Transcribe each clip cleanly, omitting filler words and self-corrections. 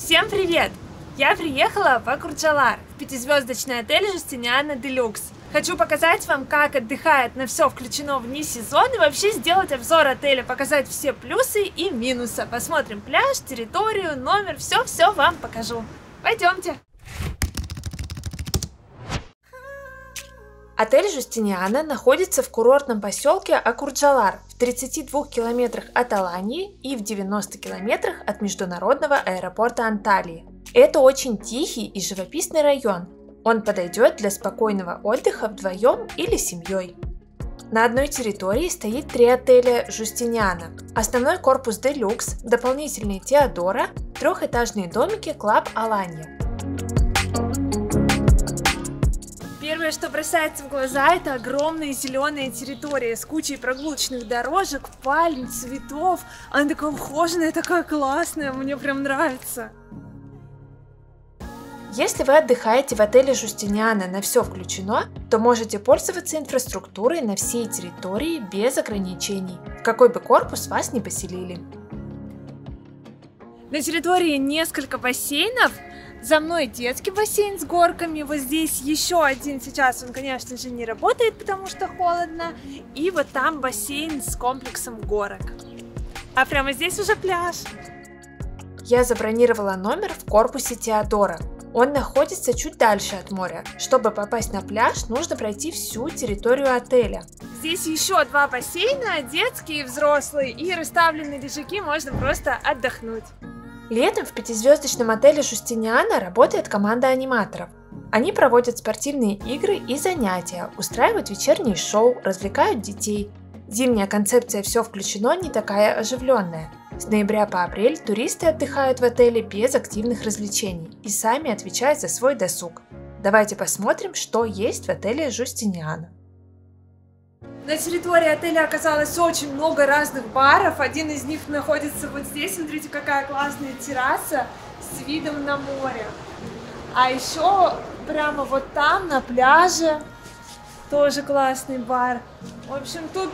Всем привет! Я приехала в Акурджалар, в пятизвездочный отель Justiniana Deluxe. Хочу показать вам, как отдыхает на все включено вне сезон, и вообще сделать обзор отеля, показать все плюсы и минусы. Посмотрим пляж, территорию, номер, все вам покажу. Пойдемте! Отель Justiniana находится в курортном поселке Акурджалар, в 32 километрах от Аланьи и в 90 километрах от международного аэропорта Анталии. Это очень тихий и живописный район. Он подойдет для спокойного отдыха вдвоем или семьей. На одной территории стоит 3 отеля Justiniana. Основной корпус Deluxe, дополнительный Теодора, трехэтажные домики Club Alanya. Первое, что бросается в глаза, это огромная зеленая территория с кучей прогулочных дорожек, пальм, цветов. Она такая ухоженная, такая классная, мне прям нравится. Если вы отдыхаете в отеле Justiniana на все включено, то можете пользоваться инфраструктурой на всей территории без ограничений, в какой бы корпус вас не поселили. На территории несколько бассейнов. За мной детский бассейн с горками, вот здесь еще один, сейчас он, конечно же, не работает, потому что холодно, и вот там бассейн с комплексом горок. А прямо здесь уже пляж. Я забронировала номер в корпусе Теодора. Он находится чуть дальше от моря. Чтобы попасть на пляж, нужно пройти всю территорию отеля. Здесь еще 2 бассейна, детские и взрослые, и расставлены лежаки, можно просто отдохнуть. Летом в пятизвездочном отеле Justiniana работает команда аниматоров. Они проводят спортивные игры и занятия, устраивают вечерние шоу, развлекают детей. Зимняя концепция «все включено» не такая оживленная. С ноября по апрель туристы отдыхают в отеле без активных развлечений и сами отвечают за свой досуг. Давайте посмотрим, что есть в отеле Justiniana. На территории отеля оказалось очень много разных баров. Один из них находится вот здесь. Смотрите, какая классная терраса с видом на море. А еще прямо вот там, на пляже, тоже классный бар. В общем, тут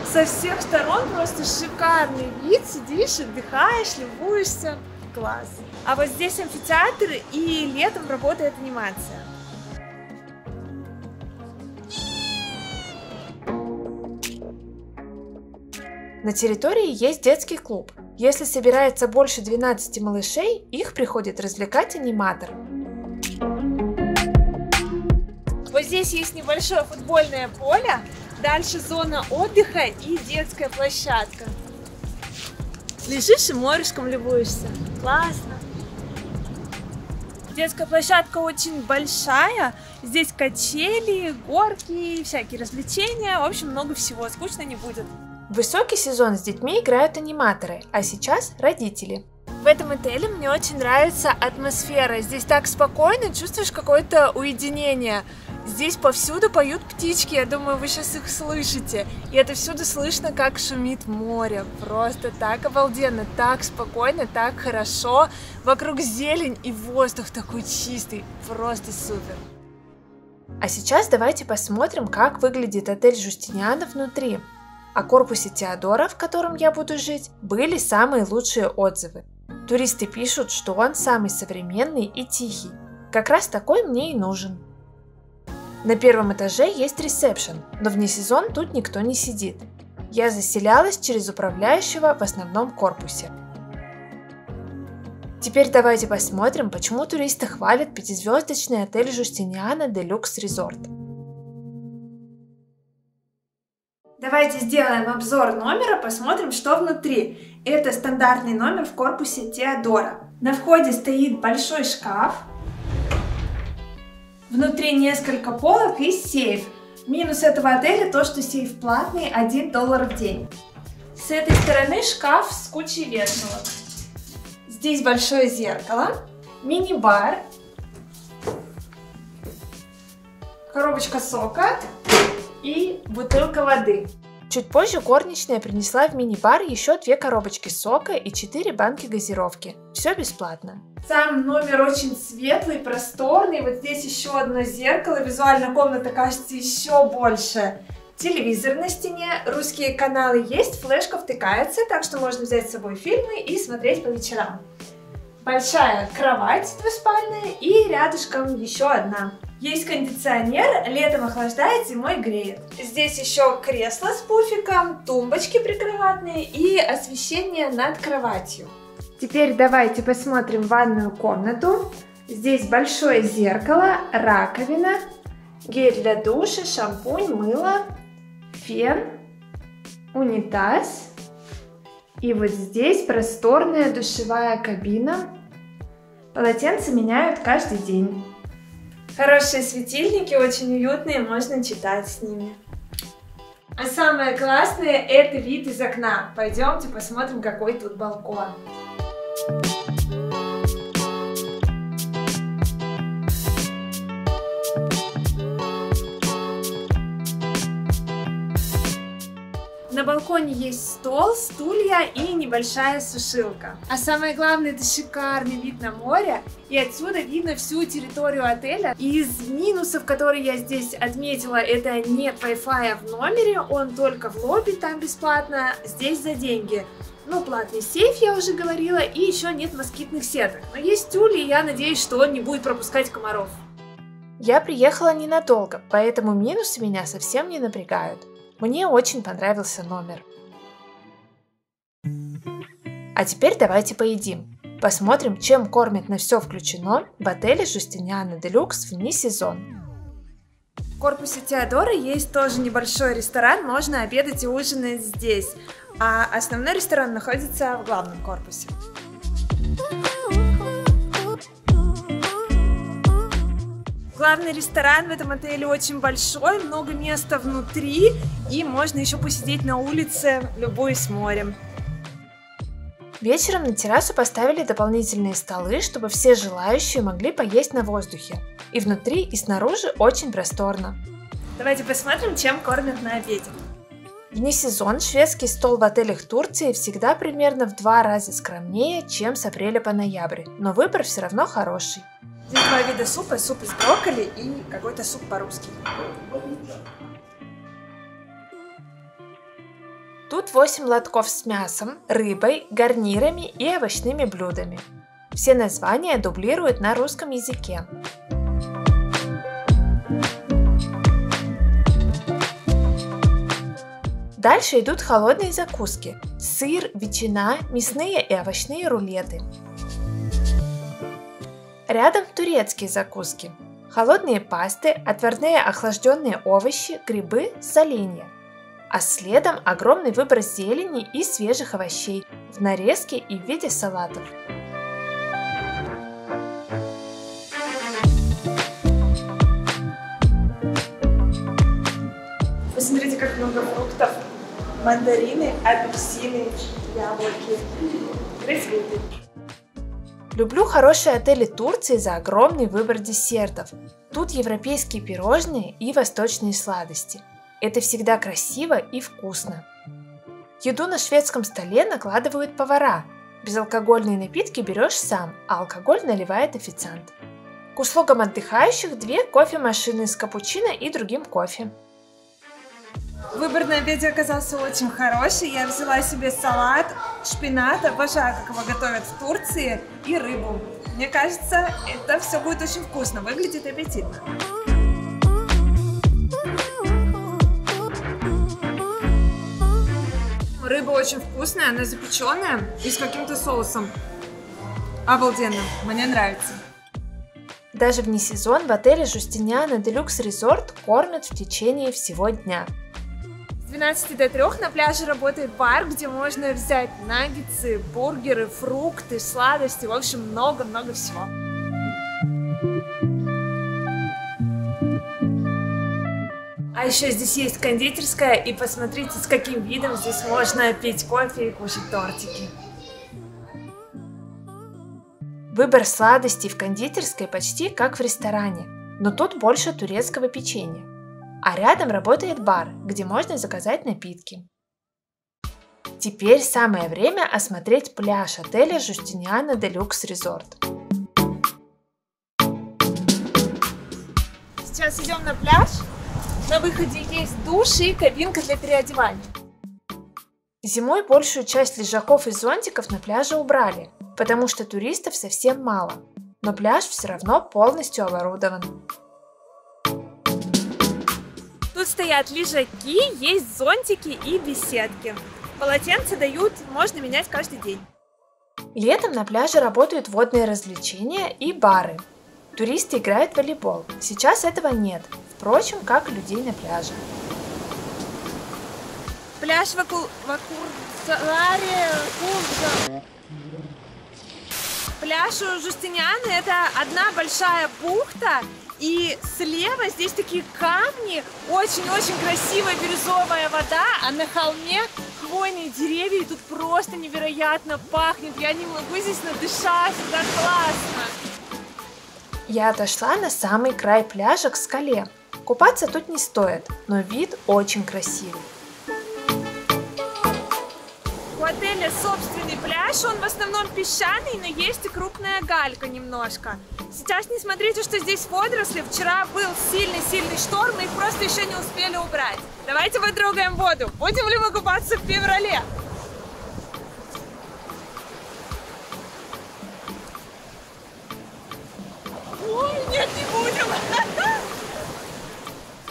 со всех сторон просто шикарный вид. Сидишь, отдыхаешь, любуешься. Класс. А вот здесь амфитеатр, и летом работает анимация. На территории есть детский клуб. Если собирается больше 12 малышей, их приходит развлекать аниматор. Вот здесь есть небольшое футбольное поле, дальше зона отдыха и детская площадка. Лежишь и морешком любуешься. Классно! Детская площадка очень большая, здесь качели, горки, всякие развлечения, в общем, много всего, скучно не будет. В высокий сезон с детьми играют аниматоры, а сейчас родители. В этом отеле мне очень нравится атмосфера. Здесь так спокойно, чувствуешь какое-то уединение. Здесь повсюду поют птички, я думаю, вы сейчас их слышите. И это всюду слышно, как шумит море. Просто так обалденно, так спокойно, так хорошо. Вокруг зелень и воздух такой чистый. Просто супер. А сейчас давайте посмотрим, как выглядит отель Justiniana внутри. О корпусе Теодора, в котором я буду жить, были самые лучшие отзывы. Туристы пишут, что он самый современный и тихий. Как раз такой мне и нужен. На первом этаже есть ресепшн, но вне сезон тут никто не сидит. Я заселялась через управляющего в основном корпусе. Теперь давайте посмотрим, почему туристы хвалят пятизвездочный отель Justiniana Deluxe Resort. Давайте сделаем обзор номера, посмотрим, что внутри. Это стандартный номер в корпусе Теодора. На входе стоит большой шкаф. Внутри несколько полок и сейф. Минус этого отеля то, что сейф платный, $1 в день. С этой стороны шкаф с кучей вешалок. Здесь большое зеркало, мини-бар, коробочка сока и бутылка воды. Чуть позже горничная принесла в мини-бар еще 2 коробочки сока и 4 банки газировки. Все бесплатно. Сам номер очень светлый, просторный. Вот здесь еще одно зеркало. Визуально комната кажется еще больше. Телевизор на стене, русские каналы есть, флешка втыкается, так что можно взять с собой фильмы и смотреть по вечерам. Большая кровать двуспальная и рядышком еще одна. Есть кондиционер, летом охлаждает, зимой греет. Здесь еще кресло с пуфиком, тумбочки прикроватные и освещение над кроватью. Теперь давайте посмотрим ванную комнату. Здесь большое зеркало, раковина, гель для душа, шампунь, мыло, фен, унитаз. И вот здесь просторная душевая кабина. Полотенца меняют каждый день. Хорошие светильники, очень уютные, можно читать с ними. А самое классное — это вид из окна. Пойдемте посмотрим, какой тут балкон. На балконе есть стол, стулья и небольшая сушилка. А самое главное, это шикарный вид на море. И отсюда видно всю территорию отеля. Из минусов, которые я здесь отметила, это нет Wi-Fi в номере. Он только в лобби, там бесплатно, здесь за деньги. Ну, платный сейф, я уже говорила, и еще нет москитных сеток. Но есть тюль, и я надеюсь, что он не будет пропускать комаров. Я приехала ненадолго, поэтому минусы меня совсем не напрягают. Мне очень понравился номер. А теперь давайте поедим. Посмотрим, чем кормят на все включено в отеле Justiniana Deluxe вне сезон. В корпусе Теодора есть тоже небольшой ресторан, можно обедать и ужинать здесь. А основной ресторан находится в главном корпусе. Главный ресторан в этом отеле очень большой, много места внутри, и можно еще посидеть на улице, любуясь морем. Вечером на террасу поставили дополнительные столы, чтобы все желающие могли поесть на воздухе. И внутри, и снаружи очень просторно. Давайте посмотрим, чем кормят на обеде. Вне сезон шведский стол в отелях Турции всегда примерно в 2 раза скромнее, чем с апреля по ноябрь, но выбор все равно хороший. Здесь 2 вида супа, суп из брокколи и какой-то суп по-русски. Тут 8 лотков с мясом, рыбой, гарнирами и овощными блюдами. Все названия дублируют на русском языке. Дальше идут холодные закуски: сыр, ветчина, мясные и овощные рулеты. Рядом турецкие закуски: холодные пасты, отварные охлажденные овощи, грибы, соленья. А следом огромный выбор зелени и свежих овощей в нарезке и в виде салатов. Посмотрите, как много фруктов: мандарины, апельсины, яблоки, грейпфруты. Люблю хорошие отели Турции за огромный выбор десертов. Тут европейские пирожные и восточные сладости. Это всегда красиво и вкусно. Еду на шведском столе накладывают повара. Безалкогольные напитки берешь сам, а алкоголь наливает официант. К услугам отдыхающих 2 кофемашины с капучино и другим кофе. Выбор на обеде оказался очень хороший. Я взяла себе салат, шпинат, обожаю, как его готовят в Турции, и рыбу. Мне кажется, это все будет очень вкусно, выглядит аппетитно. Рыба очень вкусная, она запеченная и с каким-то соусом. Обалденно, мне нравится. Даже вне сезон в отеле Justiniana Deluxe Resort кормят в течение всего дня. С 12 до 3 на пляже работает бар, где можно взять наггетсы, бургеры, фрукты, сладости, в общем, много-много всего. А еще здесь есть кондитерская, и посмотрите, с каким видом здесь можно пить кофе и кушать тортики. Выбор сладостей в кондитерской почти как в ресторане, но тут больше турецкого печенья. А рядом работает бар, где можно заказать напитки. Теперь самое время осмотреть пляж отеля Justiniana Deluxe Resort. Сейчас идем на пляж. На выходе есть душ и кабинка для переодевания. Зимой большую часть лежаков и зонтиков на пляже убрали. потому что туристов совсем мало, но пляж все равно полностью оборудован. Тут стоят лежаки, есть зонтики и беседки. Полотенца дают, можно менять каждый день. Летом на пляже работают водные развлечения и бары. Туристы играют в волейбол. Сейчас этого нет, впрочем, как и людей на пляже. Пляж Пляж у Жустинианы — это одна большая бухта, и слева здесь такие камни, очень-очень красивая бирюзовая вода, а на холме хвойные деревья, и тут просто невероятно пахнет. Я не могу здесь надышаться, так классно. Я отошла на самый край пляжа к скале. Купаться тут не стоит, но вид очень красивый. У отеля собственный пляж, он в основном песчаный, но есть и крупная галька немножко. Сейчас не смотрите, что здесь водоросли. Вчера был сильный-сильный шторм, мы их просто еще не успели убрать. Давайте потрогаем воду. Будем ли мы купаться в феврале? Ой, нет, не будем!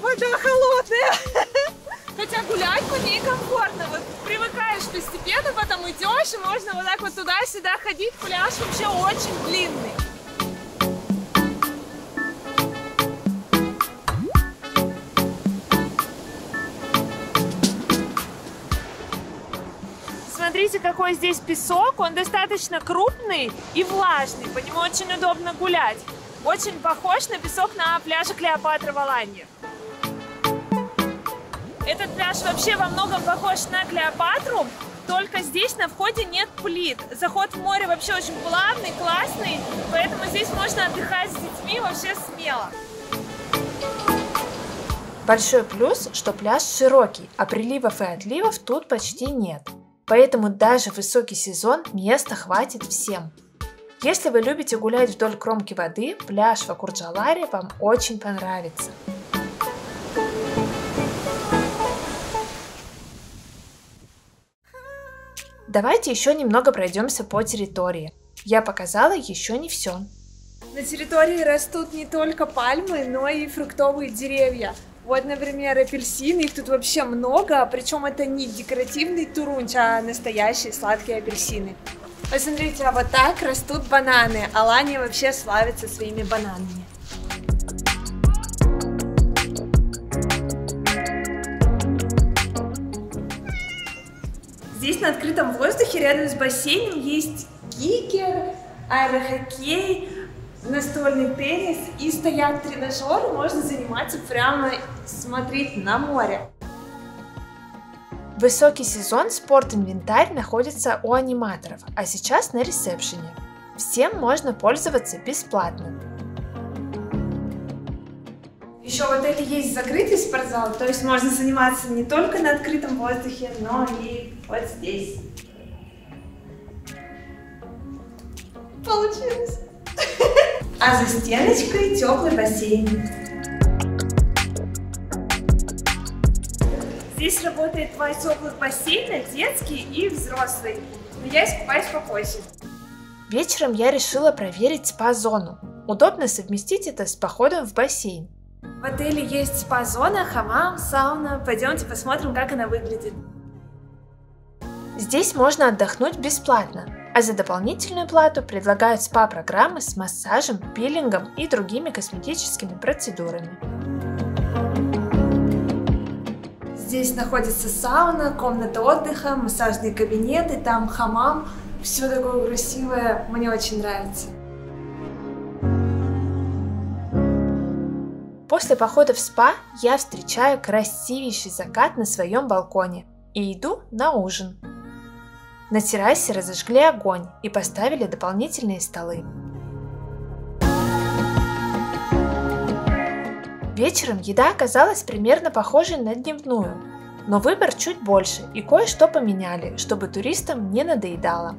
Вода холодная! Хотя гулять по ней комфортно, вот привыкаешь постепенно, потом идешь, и можно вот так вот туда-сюда ходить. Пляж вообще очень длинный. Смотрите, какой здесь песок, он достаточно крупный и влажный, по нему очень удобно гулять. Очень похож на песок на пляже Клеопатра в Аланье. Этот пляж вообще во многом похож на Клеопатру, только здесь на входе нет плит. Заход в море вообще очень плавный, классный, поэтому здесь можно отдыхать с детьми вообще смело. Большой плюс, что пляж широкий, а приливов и отливов тут почти нет. Поэтому даже в высокий сезон места хватит всем. Если вы любите гулять вдоль кромки воды, пляж в Акурджаларе вам очень понравится. Давайте еще немного пройдемся по территории. Я показала еще не все. На территории растут не только пальмы, но и фруктовые деревья. Вот, например, апельсины, их тут вообще много, причем это не декоративный турунч, а настоящие сладкие апельсины. Посмотрите, а вот так растут бананы. Аланья вообще славится своими бананами. Здесь на открытом воздухе рядом с бассейном есть кикер, аэрохоккей, настольный теннис и стоят тренажеры, можно заниматься прямо, смотреть на море. В высокий сезон спорт-инвентарь находится у аниматоров, а сейчас на ресепшене. Всем можно пользоваться бесплатно. Еще в отеле есть закрытый спортзал, то есть можно заниматься не только на открытом воздухе, но и вот здесь. Получилось! А за стеночкой теплый бассейн. Здесь работает два теплых бассейна, детский и взрослый. Но я искупаюсь попозже. Вечером я решила проверить спа-зону. Удобно совместить это с походом в бассейн. В отеле есть спа-зона, хамам, сауна. Пойдемте посмотрим, как она выглядит. Здесь можно отдохнуть бесплатно, а за дополнительную плату предлагают спа-программы с массажем, пилингом и другими косметическими процедурами. Здесь находится сауна, комната отдыха, массажные кабинеты, там хамам. Все такое красивое, мне очень нравится. После похода в спа я встречаю красивейший закат на своем балконе и иду на ужин. На террасе разожгли огонь и поставили дополнительные столы. Вечером еда оказалась примерно похожей на дневную, но выбор чуть больше и кое-что поменяли, чтобы туристам не надоедало.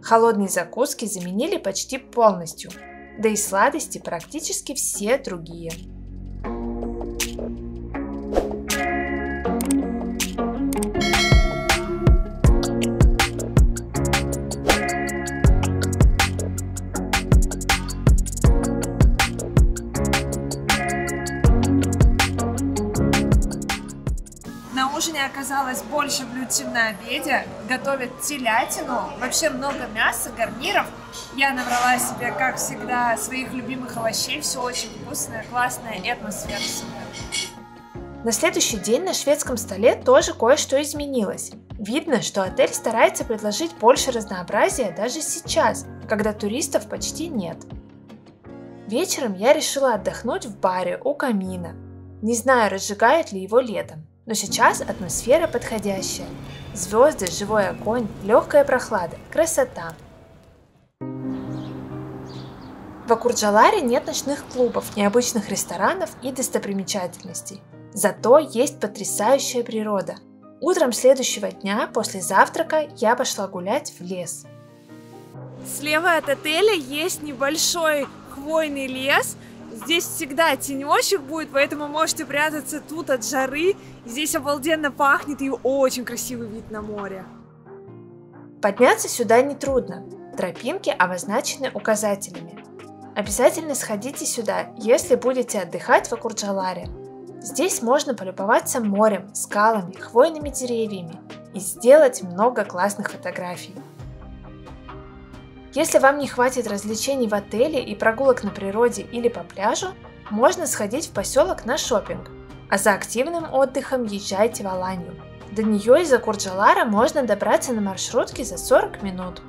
Холодные закуски заменили почти полностью, да и сладости практически все другие. сегодня оказалось больше блюд, чем на обеде. Готовят телятину, вообще много мяса, гарниров. Я набрала себе, как всегда, своих любимых овощей. Все очень вкусное, классное и атмосфера супер. На следующий день на шведском столе тоже кое-что изменилось. Видно, что отель старается предложить больше разнообразия даже сейчас, когда туристов почти нет. Вечером я решила отдохнуть в баре у камина. Не знаю, разжигают ли его летом, но сейчас атмосфера подходящая. Звезды, живой огонь, легкая прохлада, красота. В Акурджаларе нет ночных клубов, необычных ресторанов и достопримечательностей. Зато есть потрясающая природа. Утром следующего дня после завтрака я пошла гулять в лес. Слева от отеля есть небольшой хвойный лес. Здесь всегда тенечек будет, поэтому можете прятаться тут от жары. Здесь обалденно пахнет и очень красивый вид на море. Подняться сюда нетрудно. Тропинки обозначены указателями. Обязательно сходите сюда, если будете отдыхать в Акурджаларе. Здесь можно полюбоваться морем, скалами, хвойными деревьями и сделать много классных фотографий. Если вам не хватит развлечений в отеле и прогулок на природе или по пляжу, можно сходить в поселок на шопинг, а за активным отдыхом езжайте в Аланью. До нее из Акурджалара можно добраться на маршрутке за 40 минут.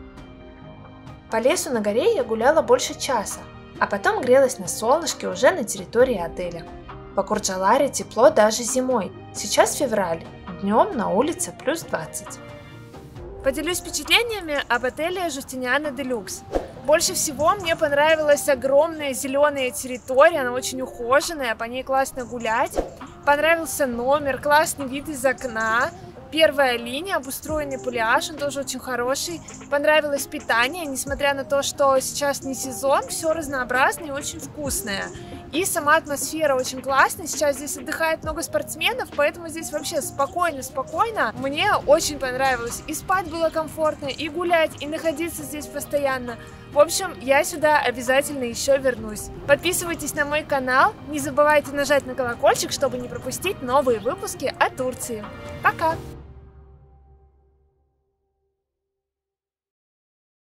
По лесу на горе я гуляла больше часа, а потом грелась на солнышке уже на территории отеля. В Акурджаларе тепло даже зимой. Сейчас февраль, днем на улице плюс 20. Поделюсь впечатлениями об отеле Жустиниана Делюкс. Больше всего мне понравилась огромная зеленая территория, она очень ухоженная, по ней классно гулять. Понравился номер, классный вид из окна. Первая линия, обустроенный пляж, он тоже очень хороший. Понравилось питание, несмотря на то, что сейчас не сезон, все разнообразное и очень вкусное. И сама атмосфера очень классная, сейчас здесь отдыхает много спортсменов, поэтому здесь вообще спокойно. Мне очень понравилось, и спать было комфортно, и гулять, и находиться здесь постоянно. В общем, я сюда обязательно еще вернусь. Подписывайтесь на мой канал, не забывайте нажать на колокольчик, чтобы не пропустить новые выпуски о Турции. Пока!